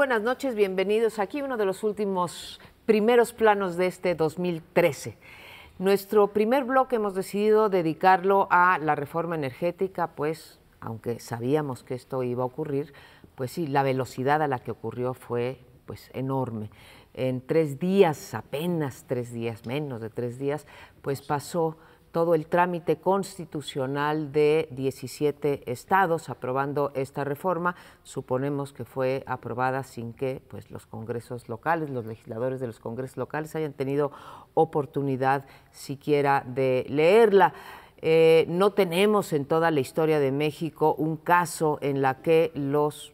buenas noches, bienvenidos aquí, uno de los últimos primeros planos de este 2013. Nuestro primer bloque hemos decidido dedicarlo a la reforma energética, pues, aunque sabíamos que esto iba a ocurrir, pues sí, la velocidad a la que ocurrió fue, pues, enorme. En 3 días, apenas 3 días, menos de 3 días, pues pasó todo el trámite constitucional de 17 estados aprobando esta reforma. Suponemos que fue aprobada sin que pues, los congresos locales, los legisladores de los congresos locales hayan tenido oportunidad siquiera de leerla. No tenemos en toda la historia de México un caso en la que los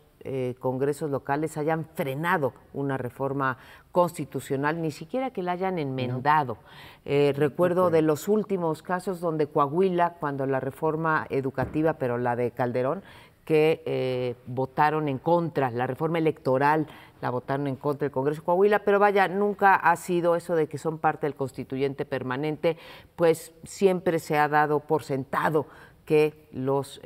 congresos locales hayan frenado una reforma constitucional, ni siquiera que la hayan enmendado. Recuerdo de los últimos casos donde Coahuila, cuando la reforma educativa, pero la de Calderón, que votaron en contra, la reforma electoral la votaron en contra del Congreso de Coahuila, pero vaya, nunca ha sido eso de que son parte del constituyente permanente, pues siempre se ha dado por sentado que los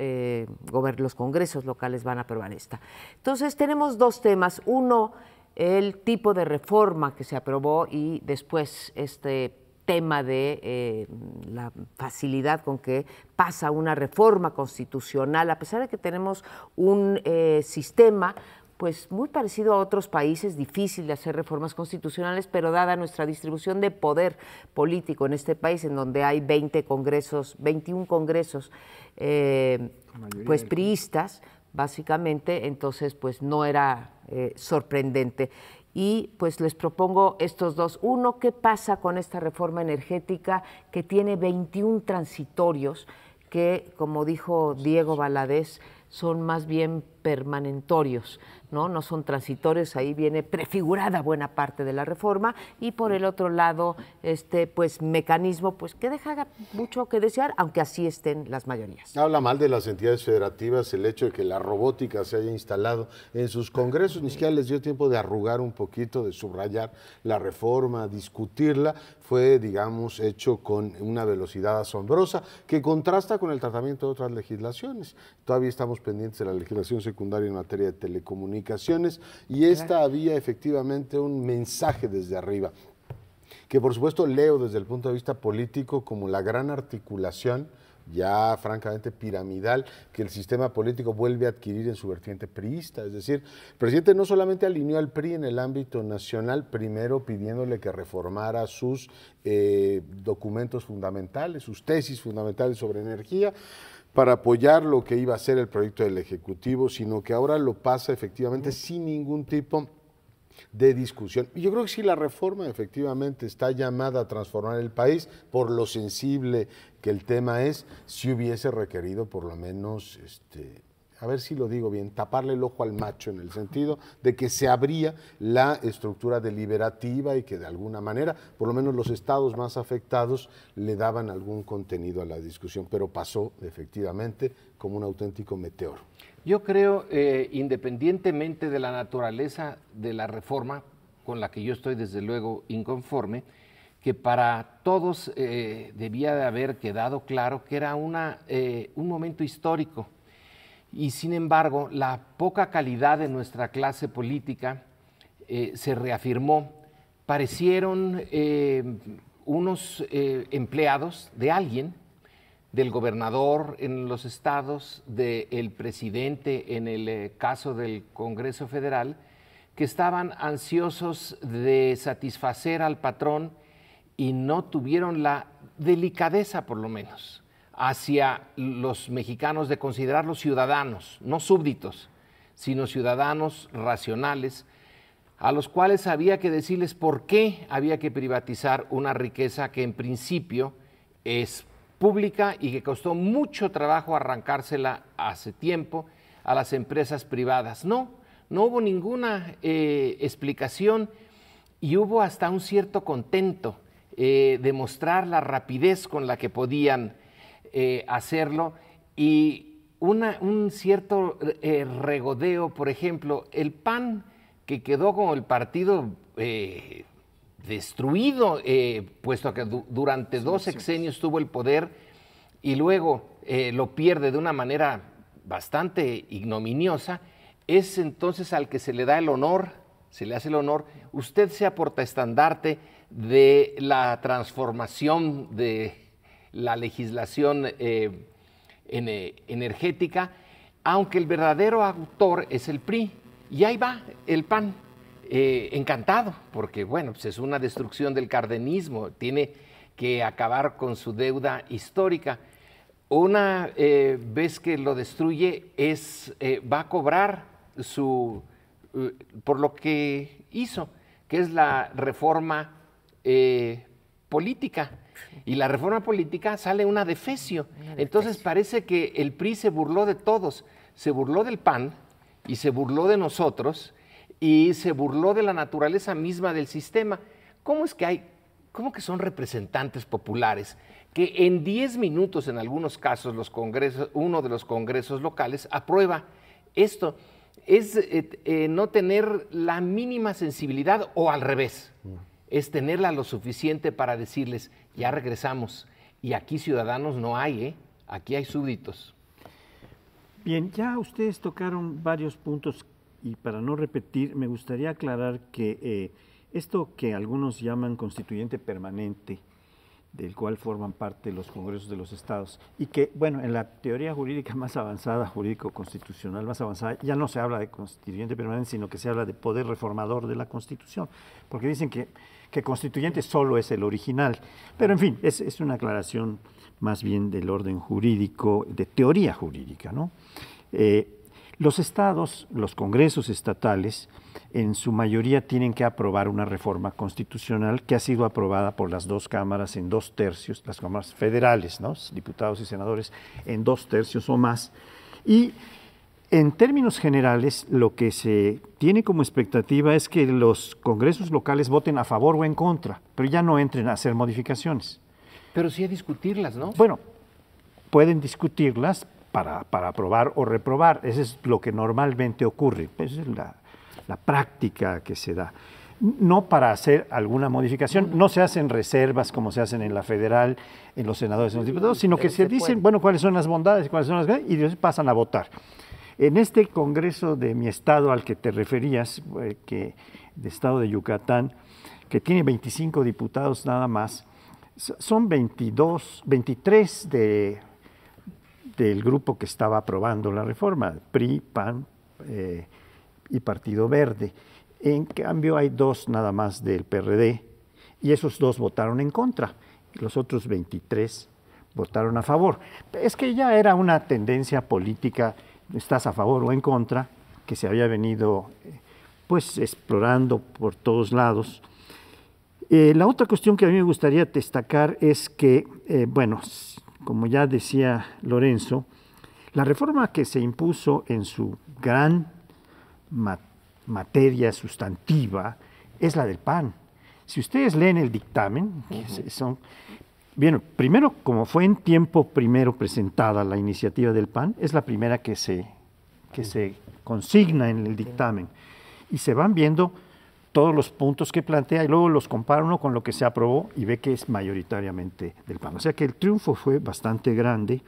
congresos locales van a aprobar esta. Entonces tenemos 2 temas, uno, el tipo de reforma que se aprobó y después este tema de la facilidad con que pasa una reforma constitucional, a pesar de que tenemos un sistema pues muy parecido a otros países, difícil de hacer reformas constitucionales, pero dada nuestra distribución de poder político en este país, en donde hay 21 congresos, pues priistas, básicamente, entonces pues no era sorprendente. Y pues les propongo estos 2. Uno, ¿qué pasa con esta reforma energética que tiene 21 transitorios que, como dijo Diego Valadez, son más bien permanentorios, no son transitorios, ahí viene prefigurada buena parte de la reforma, y por el otro lado, pues mecanismo pues que deja mucho que desear, aunque así estén las mayorías. Habla mal de las entidades federativas el hecho de que la robótica se haya instalado en sus congresos, ni siquiera les dio tiempo de arrugar un poquito, de subrayar la reforma, discutirla, fue, digamos, hecho con una velocidad asombrosa que contrasta con el tratamiento de otras legislaciones. Todavía estamos pendientes de la legislación secundaria en materia de telecomunicaciones y esta había efectivamente un mensaje desde arriba, que por supuesto leo desde el punto de vista político como la gran articulación ya francamente piramidal que el sistema político vuelve a adquirir en su vertiente priista. Es decir, el presidente no solamente alineó al PRI en el ámbito nacional, primero pidiéndole que reformara sus documentos fundamentales, sus tesis fundamentales sobre energía, para apoyar lo que iba a ser el proyecto del Ejecutivo, sino que ahora lo pasa efectivamente sin ningún tipo de discusión. Y yo creo que si la reforma efectivamente está llamada a transformar el país, por lo sensible que el tema es, si hubiese requerido por lo menos, a ver si lo digo bien, taparle el ojo al macho, en el sentido de que se abría la estructura deliberativa y que de alguna manera, por lo menos los estados más afectados, le daban algún contenido a la discusión, pero pasó efectivamente como un auténtico meteoro. Yo creo, independientemente de la naturaleza de la reforma, con la que yo estoy desde luego inconforme, que para todos debía de haber quedado claro que era un momento histórico. Y sin embargo, la poca calidad de nuestra clase política se reafirmó. Parecieron unos empleados de alguien, del gobernador en los estados, del presidente en el caso del Congreso Federal, que estaban ansiosos de satisfacer al patrón y no tuvieron la delicadeza, por lo menos, hacia los mexicanos de considerarlos ciudadanos, no súbditos, sino ciudadanos racionales, a los cuales había que decirles por qué había que privatizar una riqueza que en principio es pública y que costó mucho trabajo arrancársela hace tiempo a las empresas privadas. No hubo ninguna explicación y hubo hasta un cierto contento de mostrar la rapidez con la que podían hacerlo y un cierto regodeo. Por ejemplo, el PAN, que quedó como el partido destruido, puesto que durante 2 sexenios tuvo el poder y luego lo pierde de una manera bastante ignominiosa, es entonces al que se le da el honor, se le hace el honor. Usted sea portaestandarte de la transformación de la legislación energética, aunque el verdadero autor es el PRI. Y ahí va el PAN, encantado, porque bueno, pues es una destrucción del cardenismo, tiene que acabar con su deuda histórica. Una vez que lo destruye, va a cobrar por lo que hizo, que es la reforma política. Y la reforma política sale una defecio. Entonces parece que el PRI se burló de todos, se burló del PAN y se burló de nosotros y se burló de la naturaleza misma del sistema. ¿Cómo que son representantes populares que en 10 minutos, en algunos casos, uno de los congresos locales aprueba esto? Es no tener la mínima sensibilidad, o al revés, es tenerla lo suficiente para decirles, ya regresamos, y aquí ciudadanos no hay, aquí hay súbditos. Bien, ya ustedes tocaron varios puntos y para no repetir, me gustaría aclarar que esto que algunos llaman constituyente permanente, del cual forman parte los congresos de los estados, y que, bueno, en la teoría jurídica más avanzada, jurídico-constitucional más avanzada, ya no se habla de constituyente permanente, sino que se habla de poder reformador de la Constitución, porque dicen que constituyente solo es el original, pero en fin, es una aclaración más bien del orden jurídico, de teoría jurídica, ¿no? Los estados, los congresos estatales, en su mayoría tienen que aprobar una reforma constitucional que ha sido aprobada por las dos cámaras en 2/3, las cámaras federales, ¿no? Diputados y senadores, en 2/3 o más. Y en términos generales, lo que se tiene como expectativa es que los congresos locales voten a favor o en contra, pero ya no entren a hacer modificaciones. Pero sí a discutirlas, ¿no? Bueno, pueden discutirlas para aprobar o reprobar. Eso es lo que normalmente ocurre. Esa es la práctica que se da. No para hacer alguna modificación, no se hacen reservas como se hacen en la federal, en los senadores y en los diputados, sino que se dicen, bueno, cuáles son las bondades, cuáles son las ganancias, y después pasan a votar. En este congreso de mi estado al que te referías, de estado de Yucatán, que tiene 25 diputados nada más, son 23 del grupo que estaba aprobando la reforma, PRI, PAN y Partido Verde. En cambio hay 2 nada más del PRD y esos 2 votaron en contra, los otros 23 votaron a favor. Es que ya era una tendencia política, estás a favor o en contra, que se había venido pues explorando por todos lados. La otra cuestión que a mí me gustaría destacar es que, bueno, como ya decía Lorenzo, la reforma que se impuso en su gran materia sustantiva es la del PAN. Si ustedes leen el dictamen, bien, primero, como fue en tiempo primero presentada la iniciativa del PAN, es la primera que se consigna en el dictamen, y se van viendo todos los puntos que plantea y luego los compara uno con lo que se aprobó y ve que es mayoritariamente del PAN. O sea que el triunfo fue bastante grande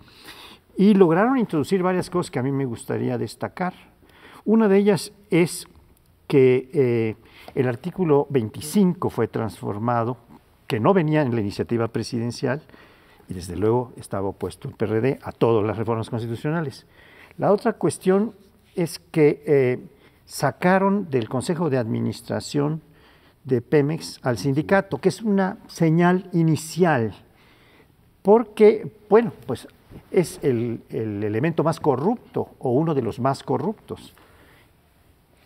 y lograron introducir varias cosas que a mí me gustaría destacar. Una de ellas es que el artículo 25 fue transformado, que no venía en la iniciativa presidencial, y desde luego estaba opuesto el PRD a todas las reformas constitucionales. La otra cuestión es que sacaron del Consejo de Administración de Pemex al sindicato, que es una señal inicial, porque, bueno, pues es el elemento más corrupto o uno de los más corruptos.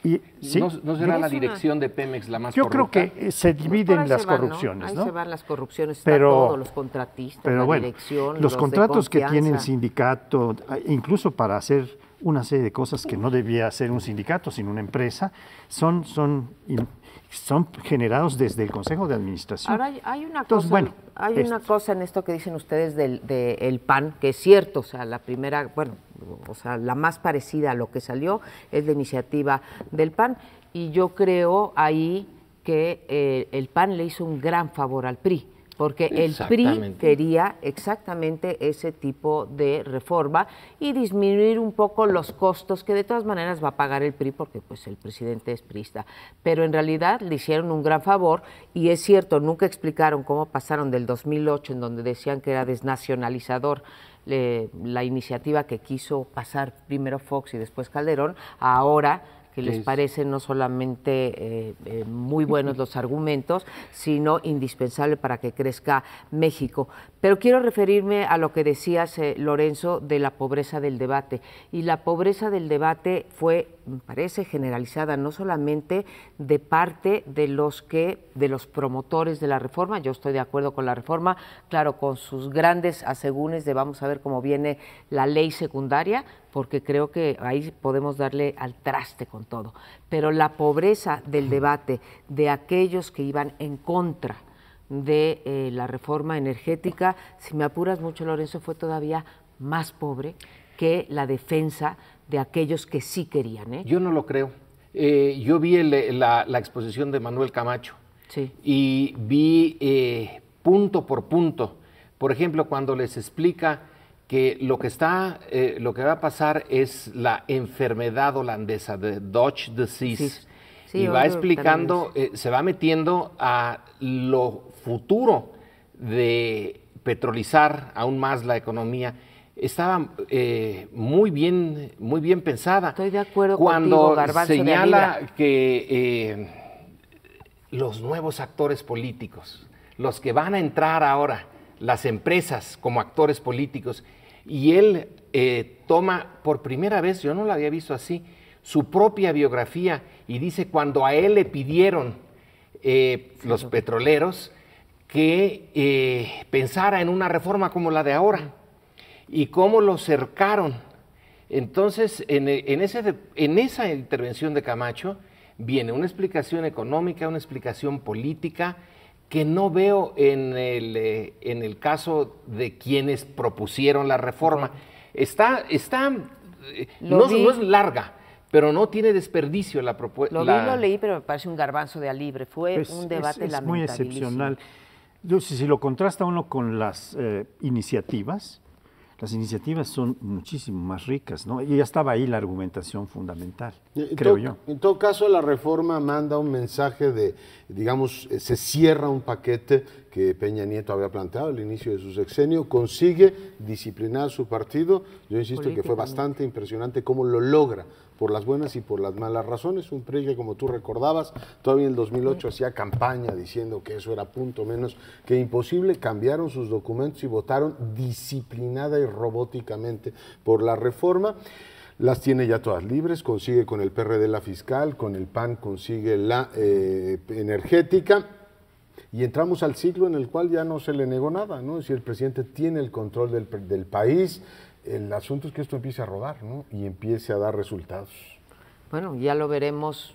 Y, ¿sí? ¿No será la dirección de Pemex la más corrupta? Yo creo que se dividen las corrupciones, ¿no? Ahí se van las corrupciones, pero, todos los contratistas, la bueno, dirección, los contratos que tiene el sindicato, incluso para hacer una serie de cosas que no debía hacer un sindicato, sino una empresa, son generados desde el Consejo de Administración. Ahora hay una cosa en esto que dicen ustedes del PAN, que es cierto, o sea, la primera, bueno, o sea, la más parecida a lo que salió es la iniciativa del PAN, y yo creo ahí que el PAN le hizo un gran favor al PRI, porque el PRI quería exactamente ese tipo de reforma y disminuir un poco los costos que de todas maneras va a pagar el PRI porque pues el presidente es priista. Pero en realidad le hicieron un gran favor y es cierto, nunca explicaron cómo pasaron del 2008 en donde decían que era desnacionalizador la iniciativa que quiso pasar primero Fox y después Calderón, a ahora que les parecen no solamente muy buenos los argumentos, sino indispensable para que crezca México. Pero quiero referirme a lo que decías, Lorenzo, de la pobreza del debate. Y la pobreza del debate fue, me parece, generalizada no solamente de parte de los promotores de la reforma. Yo estoy de acuerdo con la reforma, claro, con sus grandes asegúnes de vamos a ver cómo viene la ley secundaria, porque creo que ahí podemos darle al traste con todo. Pero la pobreza del debate de aquellos que iban en contra de la reforma energética, si me apuras mucho, Lorenzo, fue todavía más pobre que la defensa de aquellos que sí querían. Yo no lo creo. Yo vi la exposición de Manuel Camacho y vi punto por punto, por ejemplo, cuando les explica que lo que va a pasar es la enfermedad holandesa, de Dutch disease, y va explicando, se va metiendo a lo futuro de petrolizar aún más la economía. Estaba muy bien pensada. Estoy de acuerdo cuando contigo, Garbanzo señala que los nuevos actores políticos, los que van a entrar ahora, las empresas como actores políticos, y él toma por primera vez, yo no lo había visto así, su propia biografía y dice cuando a él le pidieron los petroleros que pensara en una reforma como la de ahora y cómo lo cercaron. Entonces, en esa intervención de Camacho viene una explicación económica, una explicación política, que no veo en el caso de quienes propusieron la reforma. No es larga, pero no tiene desperdicio la propuesta. Lo leí, pero me parece un garbanzo de a libre. Fue un debate es muy excepcional. Si lo contrasta uno con las iniciativas son muchísimo más ricas, ¿no? Y ya estaba ahí la argumentación fundamental, creo yo. En todo caso, la reforma manda un mensaje de, digamos, se cierra un paquete que Peña Nieto había planteado al inicio de su sexenio, consigue disciplinar a su partido. Yo insisto que fue bastante impresionante cómo lo logra, por las buenas y por las malas razones. Un PRI que, como tú recordabas, todavía en el 2008 hacía campaña diciendo que eso era punto menos que imposible. Cambiaron sus documentos y votaron disciplinada y robóticamente por la reforma. Las tiene ya todas libres, consigue con el PRD la fiscal, con el PAN consigue la energética. Y entramos al ciclo en el cual ya no se le negó nada, ¿no? Es decir, el presidente tiene el control del país. El asunto es que esto empiece a rodar, ¿no? Y empiece a dar resultados. Bueno, ya lo veremos,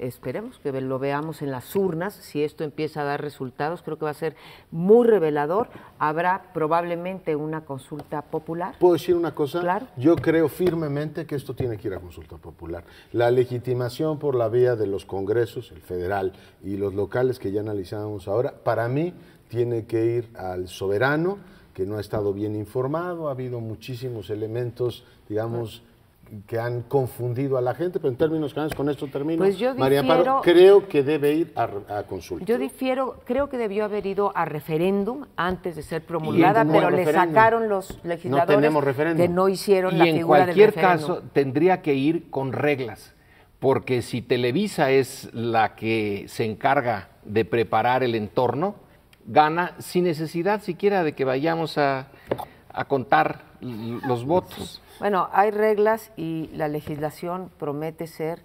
esperemos que lo veamos en las urnas, si esto empieza a dar resultados, creo que va a ser muy revelador. Habrá probablemente una consulta popular. ¿Puedo decir una cosa? Claro. Yo creo firmemente que esto tiene que ir a consulta popular. La legitimación por la vía de los congresos, el federal y los locales que ya analizábamos ahora, para mí tiene que ir al soberano, que no ha estado bien informado, ha habido muchísimos elementos, digamos, que han confundido a la gente, pero en términos generales, con esto termino. Pues yo difiero, María Amparo, creo que debe ir a consulta. Yo difiero, creo que debió haber ido a referéndum antes de ser promulgada, pero le sacaron los legisladores que no hicieron la figura del referéndum. Y en cualquier caso, tendría que ir con reglas, porque si Televisa es la que se encarga de preparar el entorno, gana sin necesidad siquiera de que vayamos a contar los votos. Bueno, hay reglas y la legislación promete ser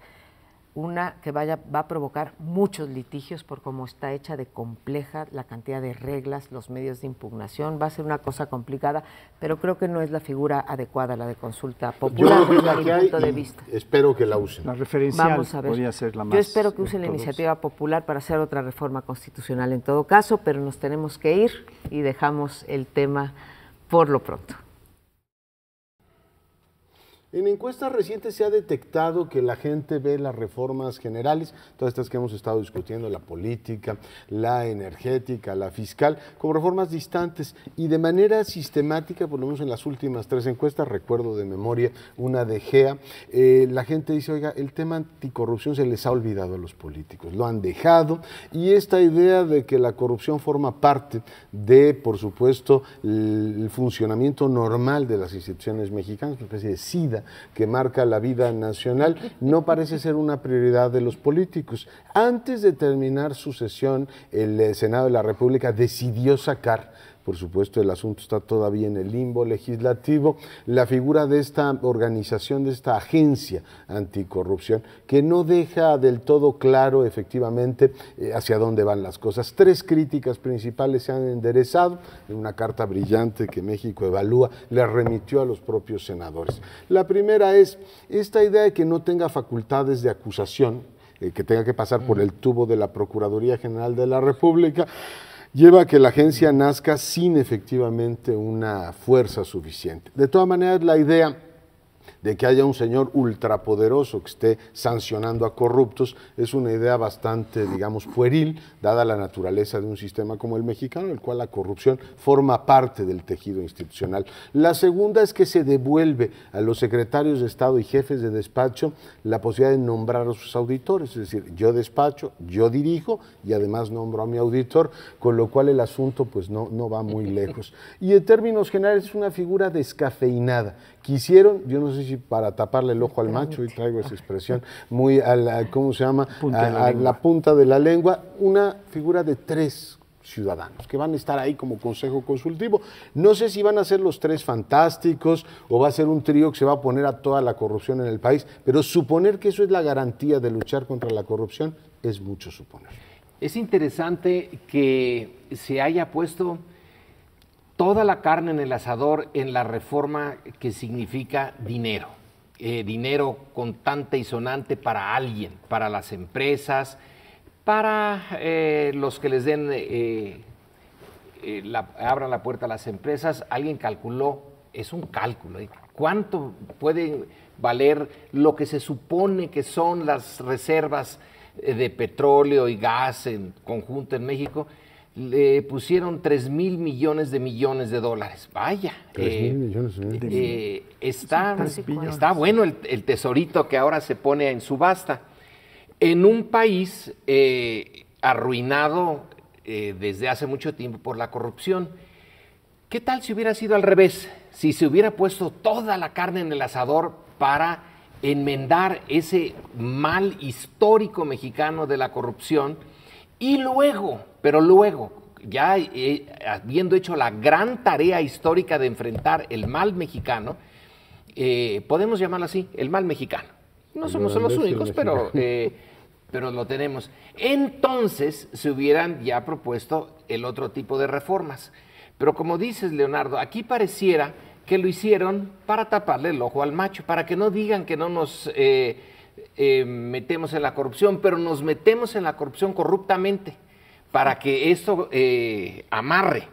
una que va a provocar muchos litigios por cómo está hecha de compleja, la cantidad de reglas, los medios de impugnación, va a ser una cosa complicada, pero creo que no es la figura adecuada la de consulta popular desde mi punto de vista. Espero que la usen. La referencial podría ser la más. Yo espero que usen la iniciativa popular para hacer otra reforma constitucional en todo caso, pero nos tenemos que ir y dejamos el tema por lo pronto. En encuestas recientes se ha detectado que la gente ve las reformas generales, todas estas que hemos estado discutiendo, la política, la energética, la fiscal, como reformas distantes y de manera sistemática, por lo menos en las últimas 3 encuestas, recuerdo de memoria una de GEA, la gente dice, oiga, el tema anticorrupción se les ha olvidado a los políticos, lo han dejado, y esta idea de que la corrupción forma parte de, por supuesto, el funcionamiento normal de las instituciones mexicanas, una especie de SIDA que marca la vida nacional, no parece ser una prioridad de los políticos. Antes de terminar su sesión, el Senado de la República decidió sacar, por supuesto el asunto está todavía en el limbo legislativo, la figura de esta organización, de esta agencia anticorrupción, que no deja del todo claro efectivamente hacia dónde van las cosas. 3 críticas principales se han enderezado en una carta brillante que México Evalúa le remitió a los propios senadores. La primera es esta idea de que no tenga facultades de acusación, que tenga que pasar por el tubo de la Procuraduría General de la República, lleva a que la agencia nazca sin efectivamente una fuerza suficiente. De todas maneras, la idea de que haya un señor ultrapoderoso que esté sancionando a corruptos es una idea bastante, digamos, pueril, dada la naturaleza de un sistema como el mexicano, en el cual la corrupción forma parte del tejido institucional. La segunda es que se devuelve a los secretarios de Estado y jefes de despacho la posibilidad de nombrar a sus auditores, es decir, yo despacho, yo dirijo y además nombro a mi auditor, con lo cual el asunto pues no va muy lejos. Y en términos generales es una figura descafeinada. Quisieron, yo no sé si para taparle el ojo al macho, y traigo esa expresión muy a la, ¿cómo se llama? A la punta de la lengua, una figura de 3 ciudadanos que van a estar ahí como consejo consultivo. No sé si van a ser los 3 fantásticos o va a ser un trío que se va a poner a toda la corrupción en el país, pero suponer que eso es la garantía de luchar contra la corrupción es mucho suponer. Es interesante que se haya puesto toda la carne en el asador en la reforma que significa dinero, dinero contante y sonante para alguien, para las empresas, para los que les den, abran la puerta a las empresas. Alguien calculó, es un cálculo, ¿cuánto puede valer lo que se supone que son las reservas de petróleo y gas en conjunto en México? Le pusieron 3,000 millones de dólares. Vaya. 3,000 millones de está bueno el tesorito que ahora se pone en subasta. En un país arruinado desde hace mucho tiempo por la corrupción. ¿Qué tal si hubiera sido al revés? Si se hubiera puesto toda la carne en el asador para enmendar ese mal histórico mexicano de la corrupción y luego, pero luego, ya habiendo hecho la gran tarea histórica de enfrentar el mal mexicano, podemos llamarlo así, el mal mexicano. No somos los únicos, pero lo tenemos. Entonces se hubieran ya propuesto el otro tipo de reformas. Pero como dices, Leonardo, aquí pareciera que lo hicieron para taparle el ojo al macho, para que no digan que no nos metemos en la corrupción, pero nos metemos en la corrupción corruptamente, para que esto amarre.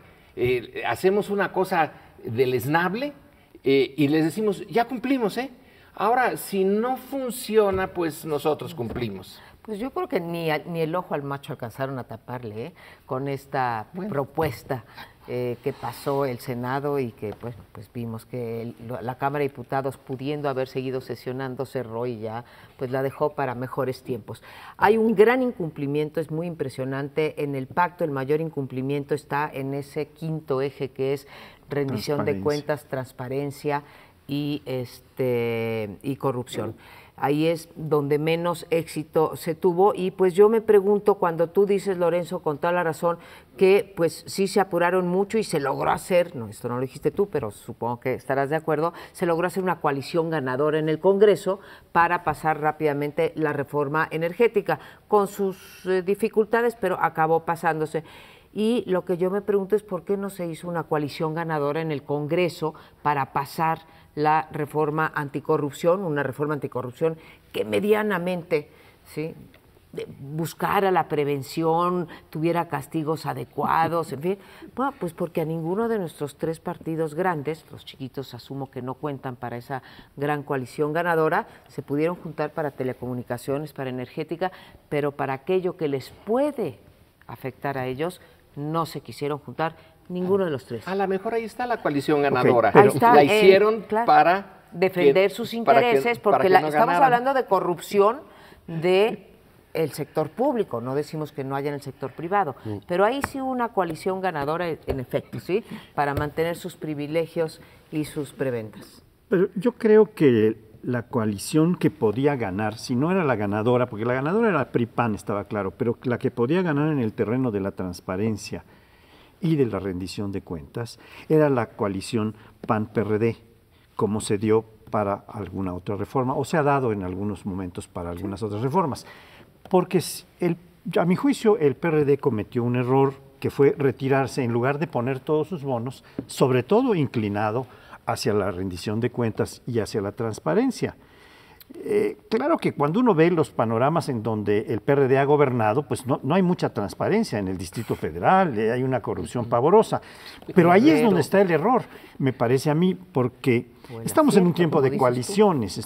Hacemos una cosa deleznable y les decimos, ya cumplimos, Ahora, si no funciona, pues nosotros cumplimos. Pues yo creo que ni el ojo al macho alcanzaron a taparle con esta propuesta que pasó el Senado y que pues vimos que la Cámara de Diputados, pudiendo haber seguido sesionando, cerró y ya pues la dejó para mejores tiempos. Hay un gran incumplimiento, es muy impresionante. En el pacto el mayor incumplimiento está en ese quinto eje que es rendición de cuentas, transparencia y corrupción. Ahí es donde menos éxito se tuvo y pues yo me pregunto, cuando tú dices, Lorenzo, con toda la razón, que pues sí se apuraron mucho y se logró hacer, no, esto no lo dijiste tú, pero supongo que estarás de acuerdo, se logró hacer una coalición ganadora en el Congreso para pasar rápidamente la reforma energética, con sus dificultades, pero acabó pasándose. Y lo que yo me pregunto es por qué no se hizo una coalición ganadora en el Congreso para pasar la reforma anticorrupción, una reforma anticorrupción que medianamente, ¿sí?, buscara la prevención, tuviera castigos adecuados, en fin. Bueno, pues porque a ninguno de nuestros 3 partidos grandes, los chiquitos asumo que no cuentan para esa gran coalición ganadora, se pudieron juntar para telecomunicaciones, para energética, pero para aquello que les puede afectar a ellos, no se quisieron juntar ninguno de los 3. A lo mejor ahí está la coalición ganadora. Ahí está, la hicieron claro, para defender sus intereses, porque no estamos ganaran. hablando de corrupción de el sector público, no decimos que no haya en el sector privado, pero ahí sí hubo una coalición ganadora, en efecto, ¿sí? Para mantener sus privilegios y sus preventas. Pero yo creo que la coalición que podía ganar, si no era la ganadora, porque la ganadora era PRI-PAN, estaba claro, pero la que podía ganar en el terreno de la transparencia y de la rendición de cuentas, era la coalición PAN-PRD, como se dio para alguna otra reforma, o se ha dado en algunos momentos para algunas otras reformas. Porque a mi juicio el PRD cometió un error que fue retirarse en lugar de poner todos sus bonos, sobre todo inclinado hacia la rendición de cuentas y hacia la transparencia. Claro que cuando uno ve los panoramas en donde el PRD ha gobernado, pues no hay mucha transparencia en el Distrito Federal, hay una corrupción pavorosa, pero ahí es donde está el error, me parece a mí, porque estamos en un tiempo de coaliciones,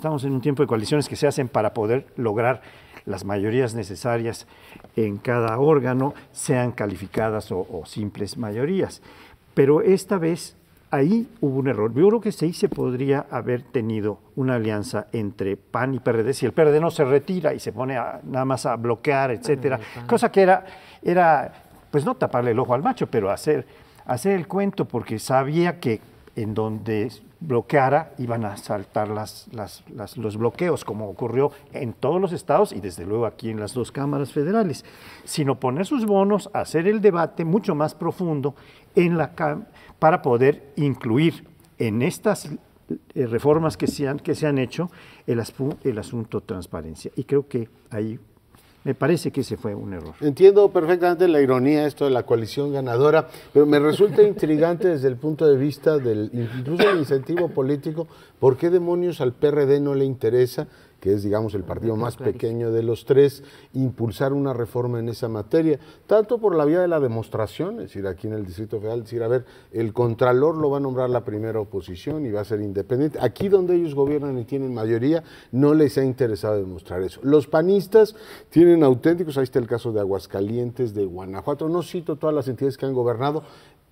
que se hacen para poder lograr las mayorías necesarias en cada órgano, sean calificadas o simples mayorías. Pero esta vez ahí hubo un error. Yo creo que sí se podría haber tenido una alianza entre PAN y PRD si el PRD no se retira y se pone nada más a bloquear, etcétera. Cosa que era, pues no taparle el ojo al macho, pero hacer el cuento, porque sabía que en donde bloqueara iban a saltar los bloqueos, como ocurrió en todos los estados y desde luego aquí en las 2 cámaras federales, sino poner sus bonos, hacer el debate mucho más profundo para poder incluir en estas reformas que se han hecho el asunto transparencia. Y creo que ahí me parece que ese fue un error. Entiendo perfectamente la ironía, esto de la coalición ganadora, pero me resulta intrigante desde el punto de vista incluso del incentivo político. ¿Por qué demonios al PRD no le interesa, que es, digamos, el partido más pequeño de los 3, impulsar una reforma en esa materia? Tanto por la vía de la demostración, es decir, aquí en el Distrito Federal, decir, a ver, el Contralor lo va a nombrar la primera oposición y va a ser independiente. Aquí donde ellos gobiernan y tienen mayoría, no les ha interesado demostrar eso. Los panistas tienen auténticos, ahí está el caso de Aguascalientes, de Guanajuato, no cito todas las entidades que han gobernado.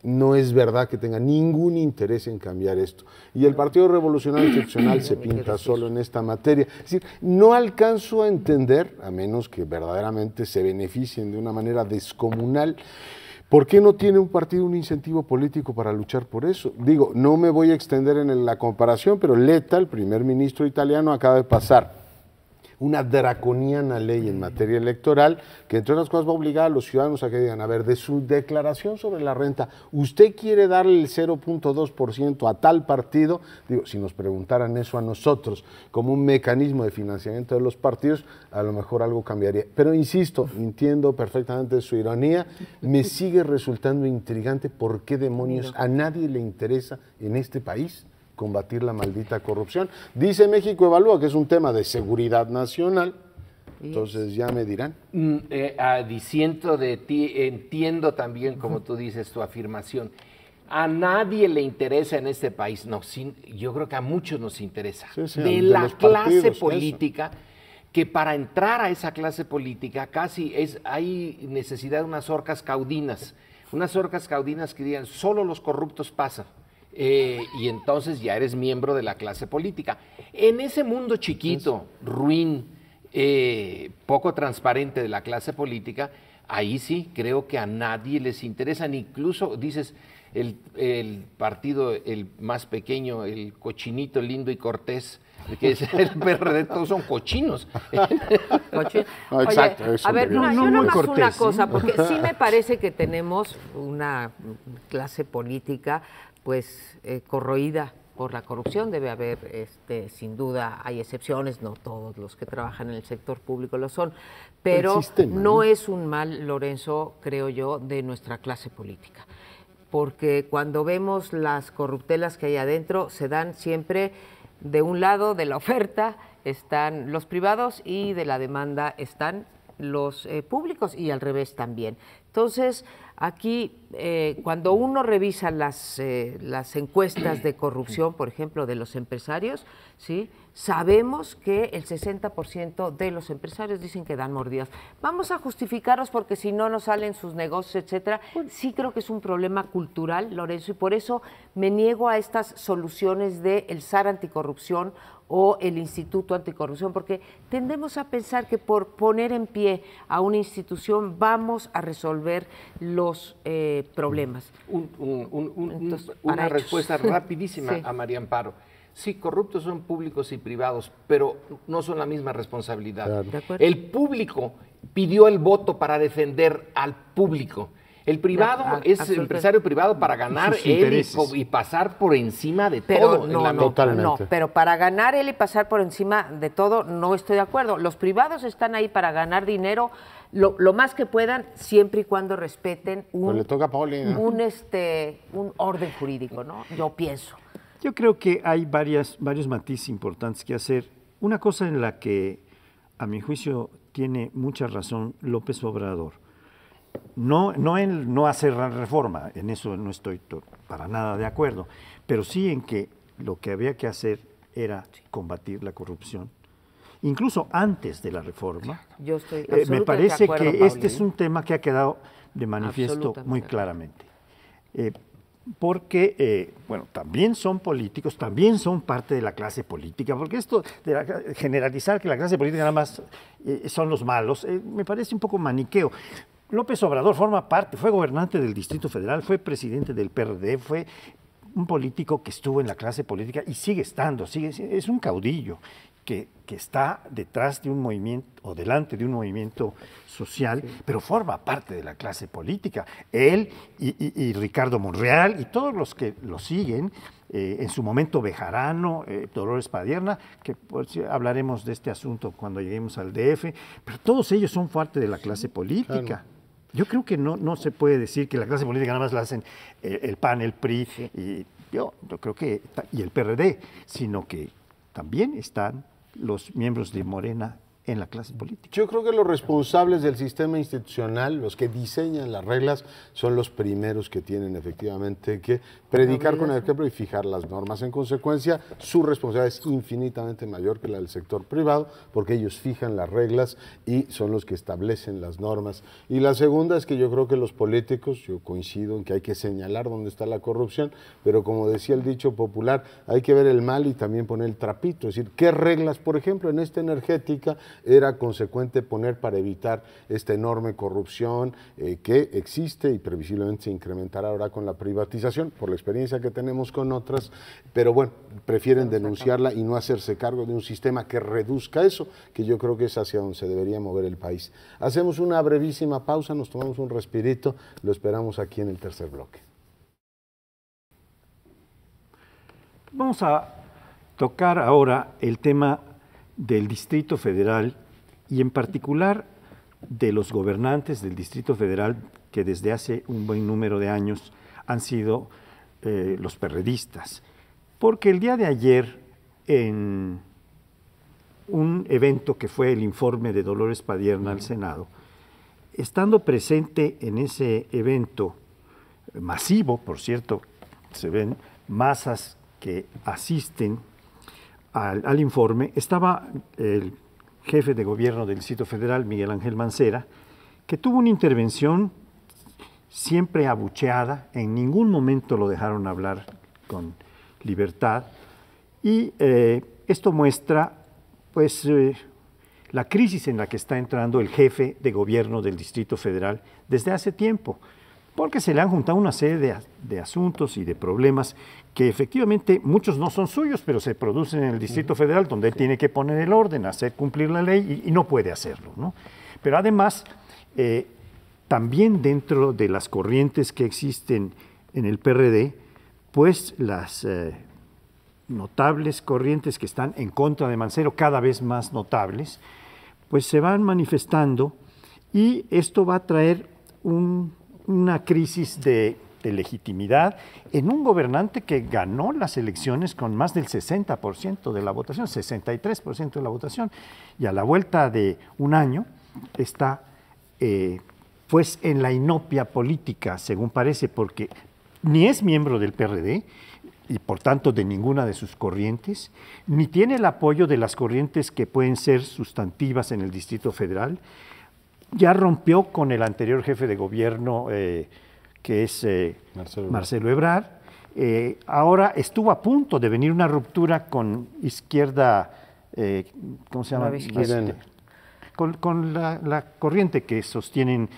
No es verdad que tenga ningún interés en cambiar esto. Y el Partido Revolucionario Institucional se pinta solo en esta materia. Es decir, no alcanzo a entender, a menos que verdaderamente se beneficien de una manera descomunal, ¿por qué no tiene un partido un incentivo político para luchar por eso? Digo, no me voy a extender en la comparación, pero Letta, el primer ministro italiano, acaba de pasar una draconiana ley en materia electoral que entre otras cosas va a obligar a los ciudadanos a que digan, a ver, de su declaración sobre la renta, ¿usted quiere darle el 0.2% a tal partido? Digo, si nos preguntaran eso a nosotros como un mecanismo de financiamiento de los partidos, a lo mejor algo cambiaría. Pero insisto, entiendo perfectamente su ironía, me sigue resultando intrigante por qué demonios a nadie le interesa en este país combatir la maldita corrupción. Dice México Evalúa que es un tema de seguridad nacional, entonces ya me dirán. Disiento de ti, entiendo también, como tú dices, tu afirmación. A nadie le interesa en este país, no, yo creo que a muchos nos interesa, de la clase política, que para entrar a esa clase política hay necesidad de unas orcas caudinas que digan, solo los corruptos pasan. Y entonces ya eres miembro de la clase política. En ese mundo chiquito, ruin, poco transparente de la clase política, ahí sí creo que a nadie les interesa, ni incluso dices el partido, el más pequeño, el cochinito lindo y cortés, que es el PRD, todos son cochinos. Exacto. Oye, a ver, yo nomás una cosa, porque sí me parece que tenemos una clase política pues corroída por la corrupción. Debe haber, sin duda, hay excepciones, no todos los que trabajan en el sector público lo son, pero no es un mal, Lorenzo, creo yo, de nuestra clase política, porque cuando vemos las corruptelas que hay adentro, se dan siempre de un lado de la oferta, están los privados y de la demanda están los públicos y al revés también. Entonces, aquí, cuando uno revisa las encuestas de corrupción, por ejemplo, de los empresarios, ¿sí?, sabemos que el 60% de los empresarios dicen que dan mordidas. Vamos a justificarlos porque si no nos salen sus negocios, etcétera. Sí creo que es un problema cultural, Lorenzo, y por eso me niego a estas soluciones del SAR anticorrupción o el Instituto Anticorrupción, porque tendemos a pensar que por poner en pie a una institución vamos a resolver los problemas. Una respuesta rapidísima sí. a María Amparo. Sí, corruptos son públicos y privados, pero no son la misma responsabilidad. Claro. El público pidió el voto para defender al público. El privado es el empresario privado para ganar él y pasar por encima de todo. No, pero para ganar él y pasar por encima de todo no estoy de acuerdo. Los privados están ahí para ganar dinero lo más que puedan, siempre y cuando respeten un orden jurídico, ¿no? Yo pienso. Yo creo que hay varios matices importantes que hacer. Una cosa en la que, a mi juicio, tiene mucha razón López Obrador. No en no hacer la reforma, en eso no estoy para nada de acuerdo, pero sí en que lo que había que hacer era combatir la corrupción. Incluso antes de la reforma, yo estoy me parece de acuerdo, que este es un tema que ha quedado de manifiesto muy claramente. Porque, bueno, también son políticos, también son parte de la clase política, porque esto de generalizar que la clase política nada más son los malos, me parece un poco maniqueo. López Obrador forma parte, fue gobernante del Distrito Federal, fue presidente del PRD, fue un político que estuvo en la clase política y sigue estando, es un caudillo que está detrás de un movimiento o delante de un movimiento social, sí, pero forma parte de la clase política. Él y Ricardo Monreal y todos los que lo siguen, en su momento Bejarano, Dolores Padierna, que pues, hablaremos de este asunto cuando lleguemos al DF, pero todos ellos son parte de la clase política. Claro. Yo creo que no se puede decir que la clase política nada más la hacen el PAN, el PRI, sí, y yo creo que y el PRD, sino que también están los miembros de Morena en la clase política. Yo creo que los responsables del sistema institucional, los que diseñan las reglas, son los primeros que tienen efectivamente que predicar con el ejemplo y fijar las normas. En consecuencia, su responsabilidad es infinitamente mayor que la del sector privado, porque ellos fijan las reglas y son los que establecen las normas. Y la segunda es que yo creo que los políticos, yo coincido en que hay que señalar dónde está la corrupción, pero como decía el dicho popular, hay que ver el mal y también poner el trapito. Es decir, ¿qué reglas, por ejemplo, en esta energética era consecuente poner para evitar esta enorme corrupción que existe y previsiblemente se incrementará ahora con la privatización, por la experiencia que tenemos con otras, pero bueno, prefieren denunciarla y no hacerse cargo de un sistema que reduzca eso, que yo creo que es hacia donde se debería mover el país. Hacemos una brevísima pausa, nos tomamos un respirito, lo esperamos aquí en el tercer bloque. Vamos a tocar ahora el tema del Distrito Federal y en particular de los gobernantes del Distrito Federal que desde hace un buen número de años han sido los perredistas. Porque el día de ayer, en un evento que fue el informe de Dolores Padierna al Senado, estando presente en ese evento masivo, por cierto, se ven masas que asisten al informe, estaba el jefe de gobierno del Distrito Federal, Miguel Ángel Mancera, que tuvo una intervención siempre abucheada, en ningún momento lo dejaron hablar con libertad, y esto muestra pues la crisis en la que está entrando el jefe de gobierno del Distrito Federal desde hace tiempo, porque se le han juntado una serie de asuntos y de problemas que efectivamente muchos no son suyos, pero se producen en el Distrito Federal, donde él tiene que poner el orden, hacer cumplir la ley y no puede hacerlo, ¿no? Pero además, también dentro de las corrientes que existen en el PRD, pues las notables corrientes que están en contra de Mancera, cada vez más notables, pues se van manifestando y esto va a traer una crisis de legitimidad en un gobernante que ganó las elecciones con más del 60% de la votación, 63% de la votación, y a la vuelta de un año, está pues en la inopia política, según parece, porque ni es miembro del PRD y por tanto de ninguna de sus corrientes, ni tiene el apoyo de las corrientes que pueden ser sustantivas en el Distrito Federal. Ya rompió con el anterior jefe de gobierno, que es Marcelo Ebrard. Ahora estuvo a punto de venir una ruptura con izquierda, ¿cómo se llama? Con la corriente que sostienen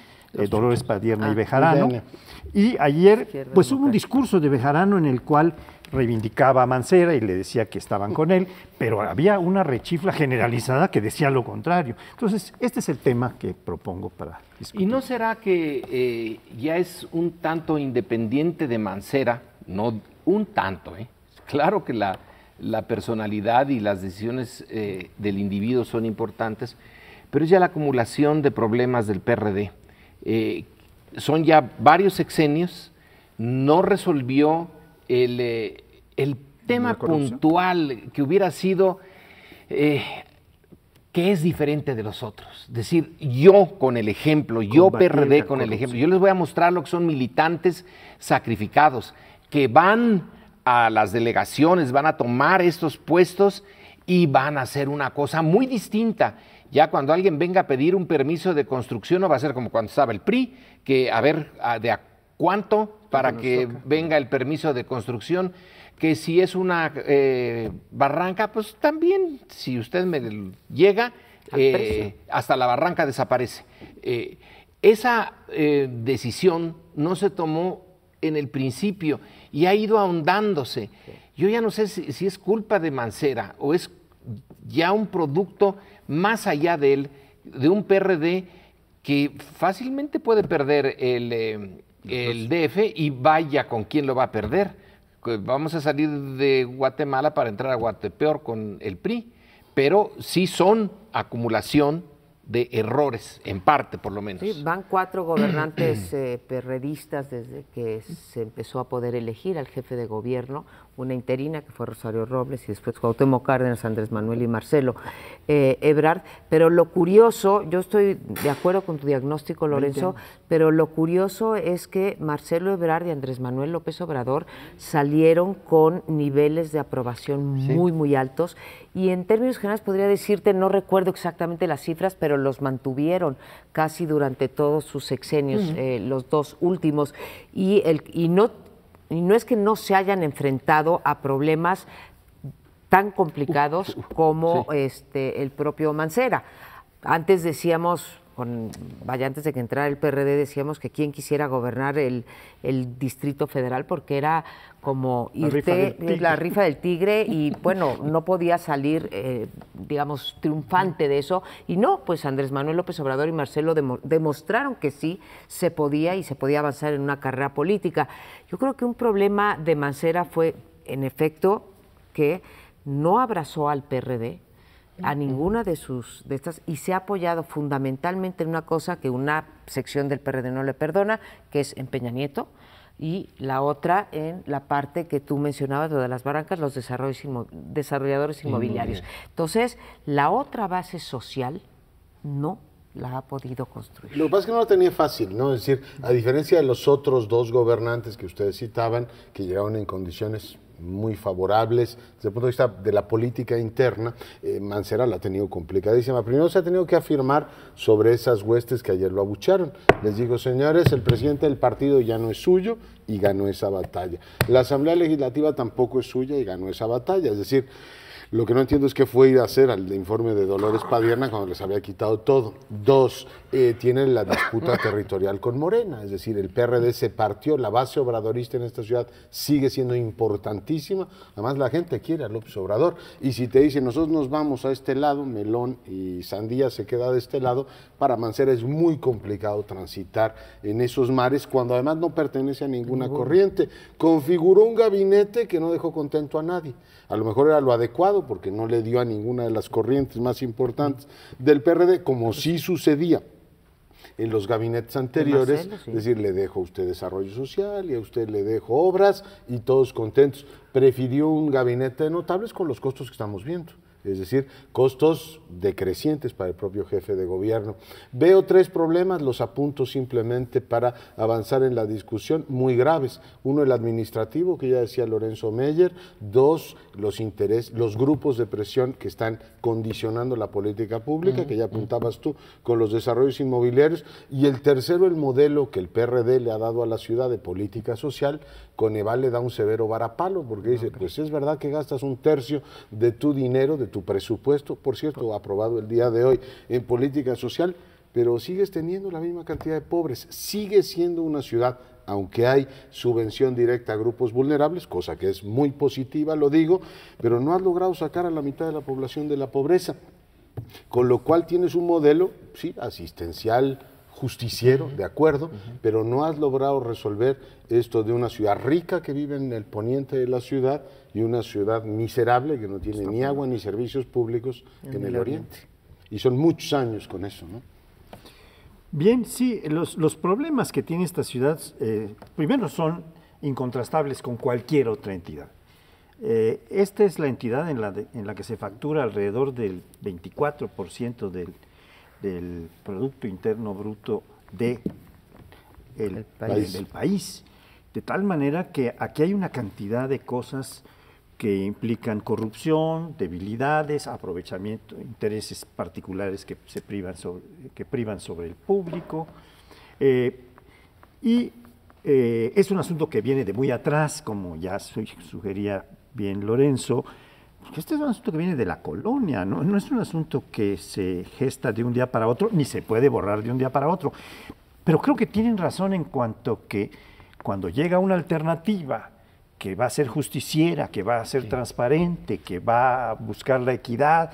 Dolores Padierna y Bejarano. Y ayer pues hubo un discurso de Bejarano en el cual reivindicaba a Mancera y le decía que estaban con él, pero había una rechifla generalizada que decía lo contrario. Entonces, este es el tema que propongo para discutir. ¿Y no será que ya es un tanto independiente de Mancera? No un tanto, Claro que la personalidad y las decisiones del individuo son importantes, pero es ya la acumulación de problemas del PRD. Son ya varios sexenios, no resolvió el tema puntual que hubiera sido que es diferente de los otros. Es decir, yo con el ejemplo, yo PRD con el ejemplo, yo les voy a mostrar lo que son militantes sacrificados, que van a las delegaciones, van a tomar estos puestos y van a hacer una cosa muy distinta. Ya cuando alguien venga a pedir un permiso de construcción no va a ser como cuando estaba el PRI, que a ver de a cuánto para que venga el permiso de construcción, que si es una barranca, pues también, si usted me llega, hasta la barranca desaparece. Esa decisión no se tomó en el principio y ha ido ahondándose. Yo ya no sé si es culpa de Mancera o es ya un producto más allá de él, de un PRD que fácilmente puede perder el DF y vaya con quién lo va a perder. Vamos a salir de Guatemala para entrar a Guatepeor con el PRI, pero sí son acumulación de errores, en parte por lo menos. Sí, van 4 gobernantes perredistas desde que se empezó a poder elegir al jefe de gobierno, una interina que fue Rosario Robles y después Cuauhtémoc Cárdenas, Andrés Manuel y Marcelo Ebrard. Pero lo curioso, yo estoy de acuerdo con tu diagnóstico, Lorenzo, pero lo curioso es que Marcelo Ebrard y Andrés Manuel López Obrador salieron con niveles de aprobación muy, muy altos. Y en términos generales podría decirte, no recuerdo exactamente las cifras, pero los mantuvieron casi durante todos sus sexenios, los 2 últimos. Y no es que no se hayan enfrentado a problemas tan complicados como el propio Mancera. Antes decíamos, antes de que entrara el PRD, decíamos que quién quisiera gobernar el Distrito Federal, porque era como la rifa del tigre y bueno, no podía salir, digamos, triunfante de eso. Y no, pues Andrés Manuel López Obrador y Marcelo demostraron que sí se podía y se podía avanzar en una carrera política. Yo creo que un problema de Mancera fue, en efecto, que no abrazó al PRD, a ninguna de estas, y se ha apoyado fundamentalmente en una cosa que una sección del PRD no le perdona, que es en Peña Nieto, y la otra en la parte que tú mencionabas, lo de las barrancas, los desarrolladores inmobiliarios. Entonces, la otra base social no la ha podido construir. Lo que pasa es que no la tenía fácil, ¿no? Es decir, a diferencia de los otros 2 gobernantes que ustedes citaban, que llegaron en condiciones muy favorables desde el punto de vista de la política interna, Mancera la ha tenido complicadísima. Primero se ha tenido que afirmar sobre esas huestes que ayer lo abuchearon. Les digo, señores, el presidente del partido ya no es suyo y ganó esa batalla. La Asamblea Legislativa tampoco es suya y ganó esa batalla. Es decir, lo que no entiendo es qué fue ir a hacer al informe de Dolores Padierna cuando les había quitado todo. 2, tienen la disputa territorial con Morena, es decir, el PRD se partió, la base obradorista en esta ciudad sigue siendo importantísima, además la gente quiere a López Obrador, y si te dicen nosotros nos vamos a este lado, melón y sandía se queda de este lado, para Mancera es muy complicado transitar en esos mares cuando además no pertenece a ninguna corriente. Configuró un gabinete que no dejó contento a nadie. A lo mejor era lo adecuado porque no le dio a ninguna de las corrientes más importantes del PRD, como sí sucedía en los gabinetes anteriores, Marcelo, sí. Es decir, le dejo a usted desarrollo social y a usted le dejo obras y todos contentos. Prefirió un gabinete de notables con los costos que estamos viendo. es decir, costos decrecientes para el propio jefe de gobierno. Veo 3 problemas, los apunto simplemente para avanzar en la discusión, muy graves. Uno, el administrativo, que ya decía Lorenzo Meyer. 2, los grupos de presión que están condicionando la política pública, que ya apuntabas tú, con los desarrollos inmobiliarios. Y el tercero, el modelo que el PRD le ha dado a la ciudad de política social. Coneval le da un severo varapalo, porque dice, pues es verdad que gastas 1/3 de tu dinero, de tu presupuesto, por cierto, aprobado el día de hoy, en política social, pero sigues teniendo la misma cantidad de pobres, sigue siendo una ciudad, aunque hay subvención directa a grupos vulnerables, cosa que es muy positiva, lo digo, pero no has logrado sacar a la mitad de la población de la pobreza, con lo cual tienes un modelo, sí, asistencial, justiciero, de acuerdo, pero no has logrado resolver esto de una ciudad rica que vive en el poniente de la ciudad y una ciudad miserable que no tiene ni agua ni servicios públicos en el oriente. Y son muchos años con eso, ¿no? Bien, sí, los problemas que tiene esta ciudad, primero son incontrastables con cualquier otra entidad. Esta es la entidad en la que se factura alrededor del 24% del Producto Interno Bruto del país. De tal manera que aquí hay una cantidad de cosas que implican corrupción, debilidades, aprovechamiento, intereses particulares que privan sobre el público. Es un asunto que viene de muy atrás, como ya sugería bien Lorenzo. Este es un asunto que viene de la colonia, no es un asunto que se gesta de un día para otro, ni se puede borrar de un día para otro. Pero creo que tienen razón en cuanto que cuando llega una alternativa que va a ser justiciera, que va a ser transparente, que va a buscar la equidad,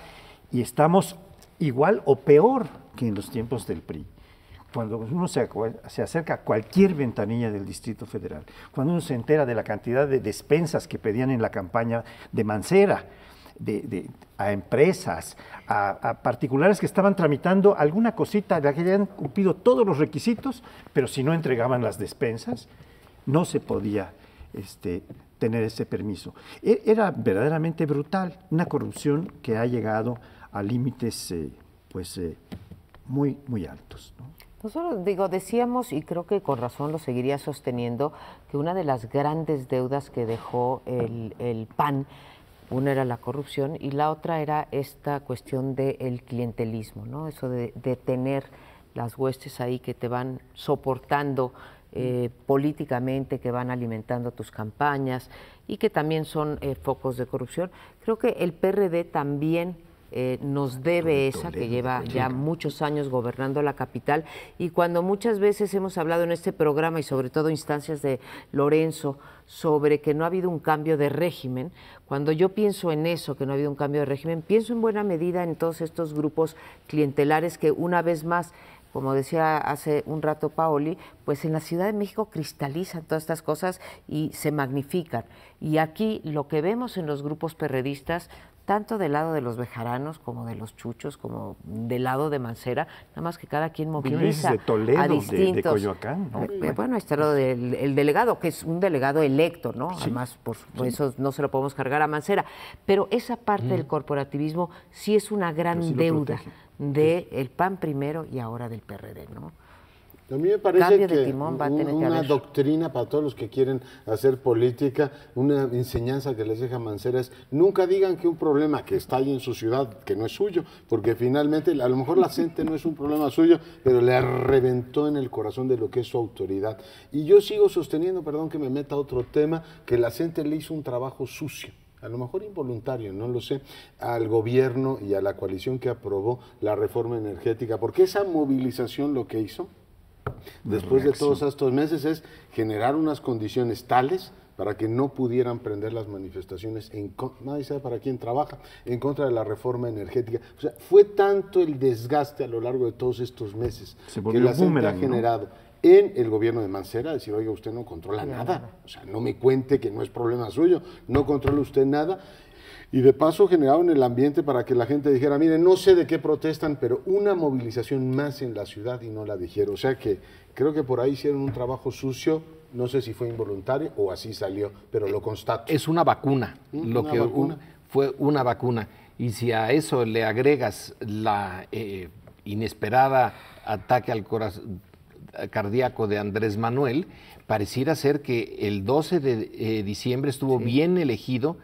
y estamos igual o peor que en los tiempos del PRI. Cuando uno se acerca a cualquier ventanilla del Distrito Federal, cuando uno se entera de la cantidad de despensas que pedían en la campaña de Mancera, a empresas, a particulares que estaban tramitando alguna cosita de la que habían cumplido todos los requisitos, pero si no entregaban las despensas, no se podía tener ese permiso. Era verdaderamente brutal, una corrupción que ha llegado a límites muy, muy altos, ¿no? Nosotros, decíamos, y creo que con razón lo seguiría sosteniendo, que una de las grandes deudas que dejó el PAN, una era la corrupción y la otra era esta cuestión del clientelismo, ¿no? Eso de tener las huestes ahí que te van soportando políticamente, que van alimentando tus campañas y que también son focos de corrupción. Creo que el PRD también nos debe esa, que lleva ya muchos años gobernando la capital, y cuando muchas veces hemos hablado en este programa y sobre todo instancias de Lorenzo sobre que no ha habido un cambio de régimen, cuando yo pienso en eso, que no ha habido un cambio de régimen, pienso en buena medida en todos estos grupos clientelares que una vez más, como decía hace un rato Paoli, pues en la Ciudad de México cristalizan todas estas cosas y se magnifican. Y aquí lo que vemos en los grupos perredistas, tanto del lado de los bejaranos como de los chuchos, como del lado de Mancera, nada más que cada quien moviliza de Toledo, a distintos. de Coyoacán, ¿no? Bueno, ahí está lo del delegado, que es un delegado electo, ¿no? Sí. Además, por eso no se lo podemos cargar a Mancera. Pero esa parte del corporativismo sí es una gran deuda del PAN primero y ahora del PRD, ¿no? A mí me parece Cambio de que timón va a tener que una haber. doctrina para todos los que quieren hacer política, una enseñanza que les deja Mancera es nunca digan que un problema que está ahí en su ciudad, que no es suyo, porque finalmente a lo mejor la gente no es un problema suyo, pero le reventó en el corazón de lo que es su autoridad. Y yo sigo sosteniendo, perdón que me meta a otro tema, que la gente le hizo un trabajo sucio, a lo mejor involuntario, no lo sé, al gobierno y a la coalición que aprobó la reforma energética, porque esa movilización lo que hizo después de todos estos meses es generar unas condiciones tales para que no pudieran prender las manifestaciones, nadie sabe para quién trabaja, en contra de la reforma energética. O sea, fue tanto el desgaste a lo largo de todos estos meses que la gente ha generado en el gobierno de Mancera, decir, oiga, usted no controla nada, o sea, no me cuente que no es problema suyo, no controla usted nada. Y de paso generaron el ambiente para que la gente dijera, mire, no sé de qué protestan, pero una movilización más en la ciudad y no la dijeron. O sea que creo que por ahí hicieron un trabajo sucio, no sé si fue involuntario o así salió, pero lo constato. Es una vacuna, fue una vacuna. y si a eso le agregas la inesperada ataque al corazón cardíaco de Andrés Manuel, pareciera ser que el 12 de diciembre estuvo bien elegido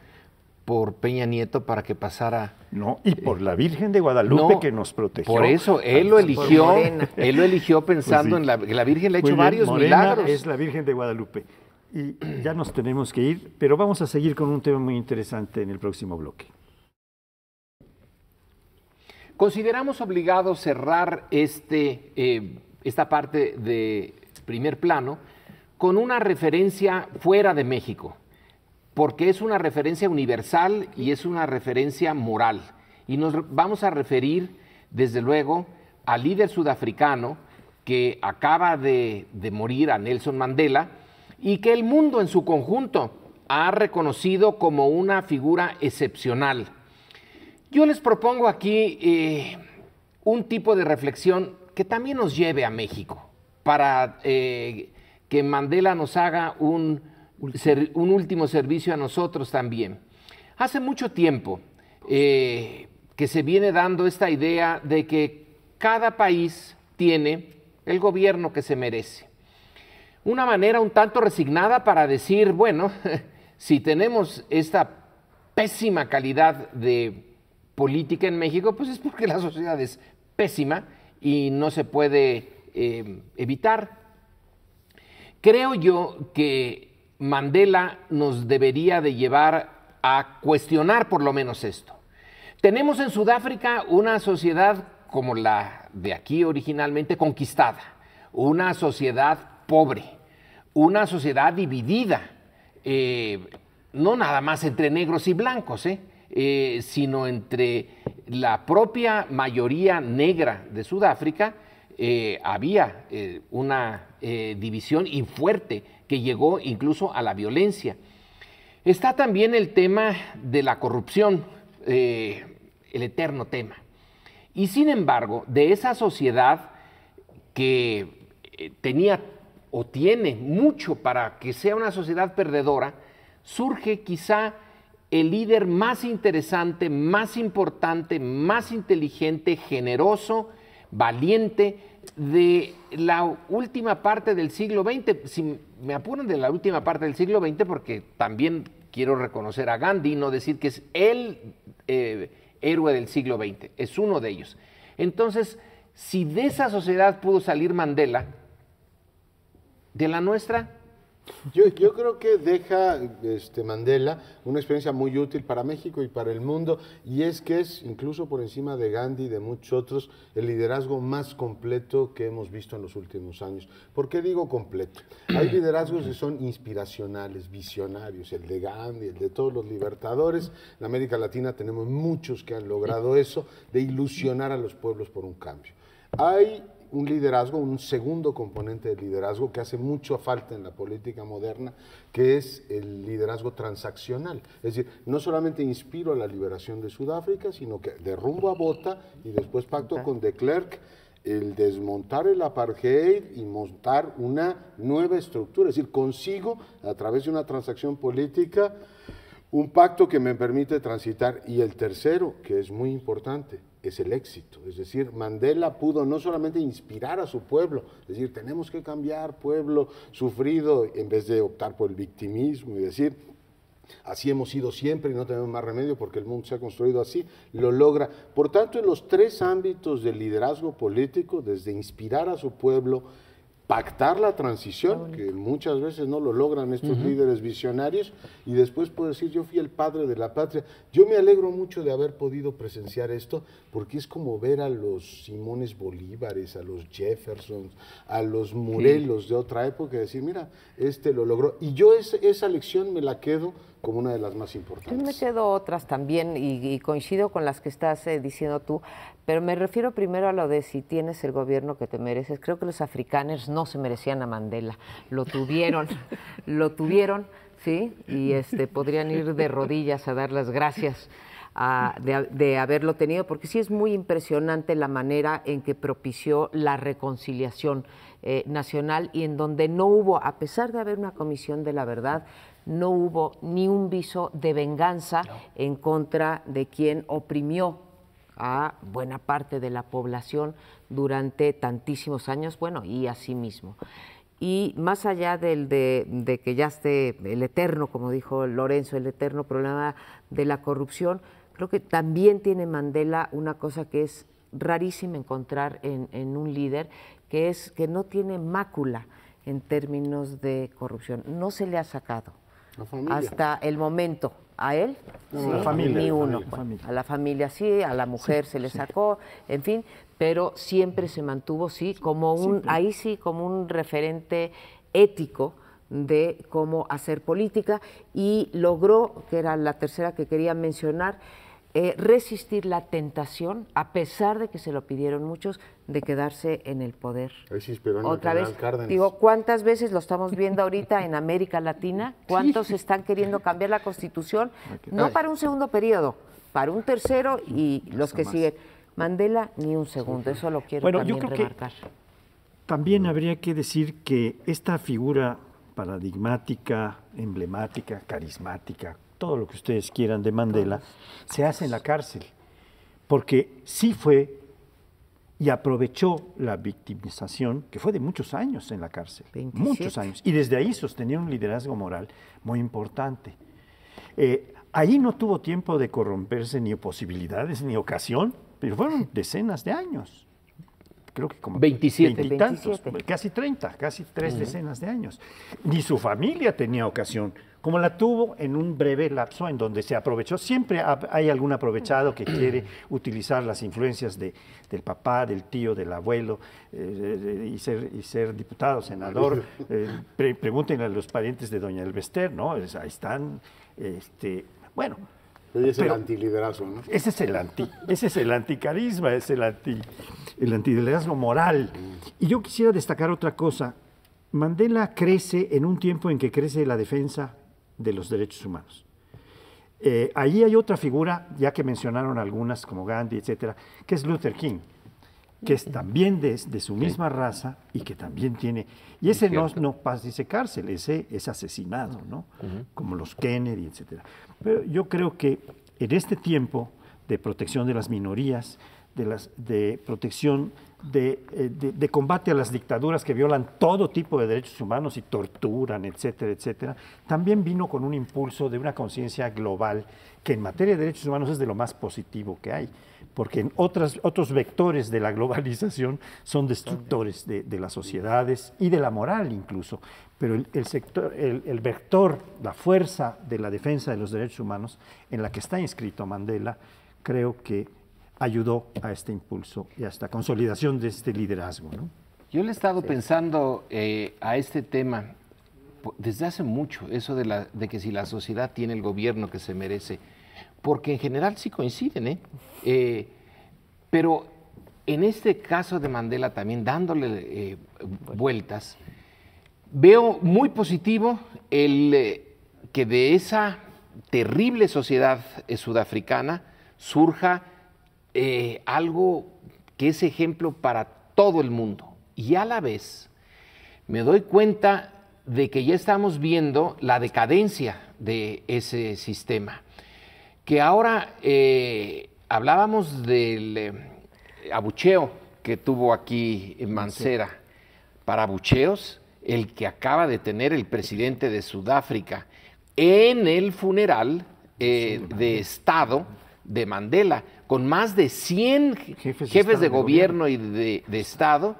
por Peña Nieto para que pasara. No, y por la Virgen de Guadalupe que nos protegió. Por eso, él lo eligió pensando en que la Virgen le ha hecho varios milagros. Es la Virgen de Guadalupe. Y ya nos tenemos que ir, pero vamos a seguir con un tema muy interesante en el próximo bloque. Consideramos obligado cerrar esta parte de primer plano con una referencia fuera de México, porque es una referencia universal y es una referencia moral. Y nos vamos a referir, desde luego, al líder sudafricano que acaba de morir, a Nelson Mandela, y que el mundo en su conjunto ha reconocido como una figura excepcional. Yo les propongo aquí un tipo de reflexión que también nos lleve a México, para que Mandela nos haga un último servicio a nosotros también. Hace mucho tiempo que se viene dando esta idea de que cada país tiene el gobierno que se merece. Una manera un tanto resignada para decir, bueno, si tenemos esta pésima calidad de política en México, pues es porque la sociedad es pésima y no se puede evitar. Creo yo que Mandela nos debería de llevar a cuestionar por lo menos esto. Tenemos en Sudáfrica una sociedad como la de aquí originalmente conquistada, una sociedad pobre, una sociedad dividida, no nada más entre negros y blancos, sino entre la propia mayoría negra de Sudáfrica. Había una división y fuerte que llegó incluso a la violencia. Está también el tema de la corrupción, el eterno tema. Y sin embargo, de esa sociedad que tenía o tiene mucho para que sea una sociedad perdedora, surge quizá el líder más interesante, más importante, más inteligente, generoso, valiente de la última parte del siglo XX. Si me apuran, de la última parte del siglo XX, porque también quiero reconocer a Gandhi, no decir que es el héroe del siglo XX, es uno de ellos. Entonces, si de esa sociedad pudo salir Mandela, de la nuestra. Yo creo que deja Mandela una experiencia muy útil para México y para el mundo, y es que es, incluso por encima de Gandhi y de muchos otros, el liderazgo más completo que hemos visto en los últimos años. ¿Por qué digo completo? Hay liderazgos que son inspiracionales, visionarios, el de Gandhi, el de todos los libertadores. En América Latina tenemos muchos que han logrado eso, de ilusionar a los pueblos por un cambio. Hay un liderazgo, un segundo componente del liderazgo que hace mucha falta en la política moderna, que es el liderazgo transaccional. Es decir, no solamente inspiro a la liberación de Sudáfrica, sino que derrumbo a Botha y después pacto con de Klerk el desmontar el apartheid y montar una nueva estructura. Es decir, consigo a través de una transacción política un pacto que me permite transitar. Y el tercero, que es muy importante, es el éxito. Es decir, Mandela pudo no solamente inspirar a su pueblo, es decir, tenemos que cambiar, pueblo sufrido, en vez de optar por el victimismo y decir, así hemos sido siempre y no tenemos más remedio porque el mundo se ha construido así, lo logra. Por tanto, en los tres ámbitos del liderazgo político, desde inspirar a su pueblo, pactar la transición, que muchas veces no lo logran estos líderes visionarios, y después puedo decir, yo fui el padre de la patria. Yo me alegro mucho de haber podido presenciar esto, porque es como ver a los Simones Bolívares, a los Jeffersons, a los Morelos de otra época, y decir, mira, lo logró. Y yo esa lección me la quedo como una de las más importantes. Yo me quedo otras también, y coincido con las que estás diciendo tú, pero me refiero primero a lo de si tienes el gobierno que te mereces. Creo que los africanos no se merecían a Mandela, lo tuvieron, ¿sí? Y podrían ir de rodillas a dar las gracias de haberlo tenido, porque sí es muy impresionante la manera en que propició la reconciliación nacional y en donde no hubo, a pesar de haber una comisión de la verdad, no hubo ni un viso de venganza en contra de quien oprimió a buena parte de la población durante tantísimos años, bueno, y así mismo. Y más allá de que ya esté el eterno, como dijo Lorenzo, el eterno problema de la corrupción, creo que también tiene Mandela una cosa que es rarísima encontrar en un líder, que es que no tiene mácula en términos de corrupción. No se le ha sacado hasta el momento. ¿A él? No, sí, la familia, ni uno. la familia. A la familia sí, a la mujer se le sacó, en fin, pero siempre se mantuvo, sí, como ahí sí, como un referente ético de cómo hacer política, y logró, que era la tercera que quería mencionar, resistir la tentación, a pesar de que se lo pidieron muchos, de quedarse en el poder. Ahí se inspiró en Otra el vez, general Cárdenas. digo, ¿cuántas veces lo estamos viendo ahorita en América Latina? ¿Cuántos están queriendo cambiar la Constitución? No para un segundo periodo, para un tercero y los que siguen. Mandela, ni un segundo, eso lo quiero también remarcar. También habría que decir que esta figura paradigmática, emblemática, carismática, todo lo que ustedes quieran de Mandela, se hace en la cárcel, porque sí fue y aprovechó la victimización, que fue de muchos años en la cárcel, 27. Muchos años, y desde ahí sostenía un liderazgo moral muy importante. Ahí no tuvo tiempo de corromperse ni posibilidades ni ocasión, pero fueron decenas de años. Creo que como 27. 20 y tantos, 27. casi 30, casi 3 decenas de años. Ni su familia tenía ocasión, como la tuvo en un breve lapso en donde se aprovechó. Siempre hay algún aprovechado que quiere utilizar las influencias del papá, del tío, del abuelo, y ser diputado, senador. Pregúntenle a los parientes de doña Elvester, ¿no? Ahí están, bueno. Ese es el antiliderazgo, ¿no? Ese es el anticarisma, es el antiliderazgo moral. Y yo quisiera destacar otra cosa. Mandela crece en un tiempo en que crece la defensa de los derechos humanos. Allí hay otra figura, ya que mencionaron algunas, como Gandhi, etcétera, que es Luther King, que es también de su misma raza y que también tiene... Y ese no dice cárcel, ese es asesinado, ¿no? Como los Kennedy, etcétera. Pero yo creo que en este tiempo de protección de las minorías, de protección de combate a las dictaduras que violan todo tipo de derechos humanos y torturan, etcétera, etcétera, también vino con un impulso de una conciencia global que en materia de derechos humanos es de lo más positivo que hay, porque en otros vectores de la globalización son destructores de las sociedades y de la moral incluso, pero el vector, la fuerza de la defensa de los derechos humanos en la que está inscrito Mandela, creo que ayudó a este impulso y a esta consolidación de este liderazgo, ¿no? Yo le he estado pensando a este tema desde hace mucho, eso de que si la sociedad tiene el gobierno que se merece, porque en general sí coinciden, pero en este caso de Mandela también dándole vueltas, veo muy positivo que de esa terrible sociedad sudafricana surja algo que es ejemplo para todo el mundo. Y a la vez me doy cuenta de que ya estamos viendo la decadencia de ese sistema. Que ahora hablábamos del abucheo que tuvo aquí en Mancera. Para abucheos, el que acaba de tener el presidente de Sudáfrica en el funeral de Estado de Mandela, con más de 100 jefes de gobierno y de Estado,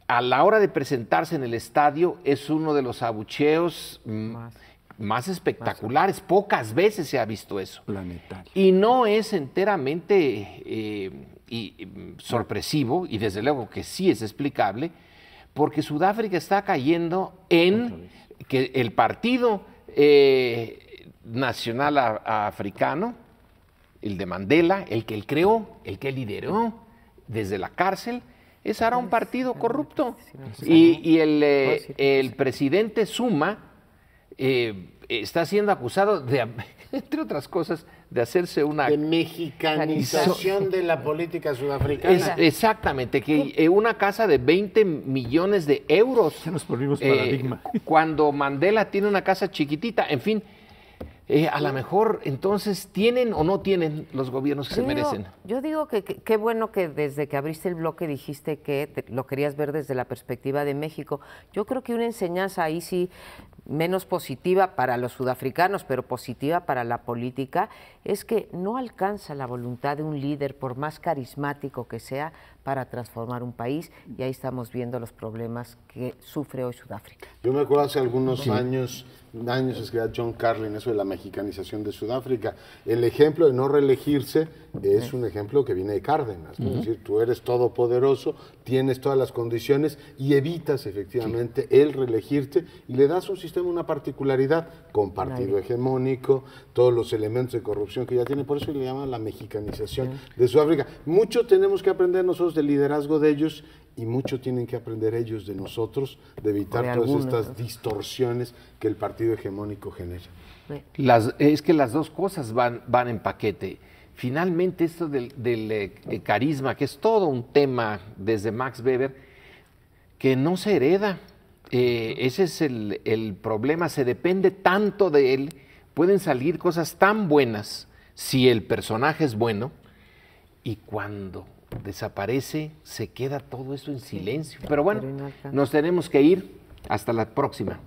a la hora de presentarse en el estadio es uno de los abucheos más espectaculares. Pocas veces se ha visto eso. Planetario. Y no es enteramente sorpresivo, y desde luego que sí es explicable, porque Sudáfrica está cayendo en que el Partido Nacional Africano, el de Mandela, el que él creó, el que él lideró desde la cárcel, es ahora un partido corrupto. Y el presidente Zuma está siendo acusado de, entre otras cosas, de hacerse una... De mexicanización de la política sudafricana. Exactamente, que una casa de 20 millones de euros. Ya nos volvimos paradigma. Cuando Mandela tiene una casa chiquitita, en fin, a lo mejor entonces tienen o no tienen los gobiernos que se merecen. Yo digo que qué bueno que desde que abriste el bloque dijiste que lo querías ver desde la perspectiva de México. Yo creo que una enseñanza ahí sí menos positiva para los sudafricanos, pero positiva para la política, es que no alcanza la voluntad de un líder, por más carismático que sea, para transformar un país, y ahí estamos viendo los problemas que sufre hoy Sudáfrica. Yo me acuerdo hace algunos años escribía John Carlin eso de la mexicanización de Sudáfrica. El ejemplo de no reelegirse es un ejemplo que viene de Cárdenas, ¿no? Es decir, tú eres todopoderoso, tienes todas las condiciones y evitas efectivamente el reelegirte y le das a un sistema una particularidad con partido hegemónico, todos los elementos de corrupción que ya tiene, por eso le llaman la mexicanización de Sudáfrica. Mucho tenemos que aprender nosotros del liderazgo de ellos y mucho tienen que aprender ellos de nosotros, de evitar todas estas distorsiones que el partido hegemónico genera. Es que las dos cosas van en paquete. Finalmente esto del carisma, que es todo un tema desde Max Weber, que no se hereda. Ese es el problema, se depende tanto de él, pueden salir cosas tan buenas si el personaje es bueno, y cuando desaparece se queda todo eso en silencio. Pero bueno, nos tenemos que ir, hasta la próxima.